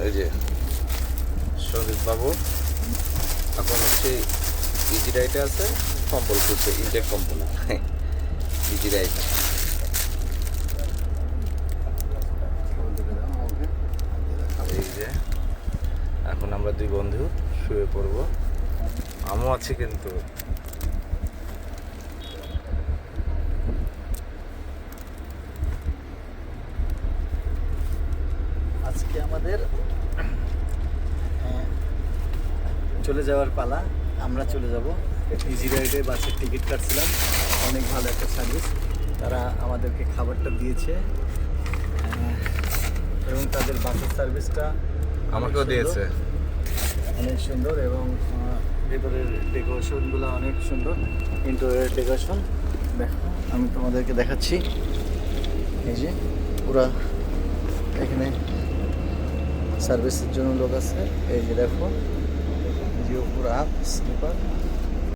এই যে সন্দীপ বাবু এখন হচ্ছে ইজি রাইডে আছে, কম্বল খুলছে, ইনটেক কম্বল ইজি রাইড। এই যে এখন আমরা দুই বন্ধু শুয়ে পড়ব, আমও আছে কিন্তু। আজকে আমাদের চলে যাওয়ার পালা। আমরা চলে যাব ইজি রাইডে, বাসের টিকিট কাটছিলাম, অনেক ভালো একটা সার্ভিস, তারা আমাদেরকে খাবারটা দিয়েছে এবং তাদের বাসের সার্ভিসটা আমাকেও দিয়েছে, অনেক সুন্দর এবং ভেতরের ডেকোরেশনগুলো অনেক সুন্দর, ইন্টেরিয়র ডেকোরেশন। দেখো আমি তোমাদেরকে দেখাচ্ছি, এই যে পুরা এখানে সার্ভিসের জন্য লোক আছে, এই যে দেখো, জিও পুরা স্লিপার।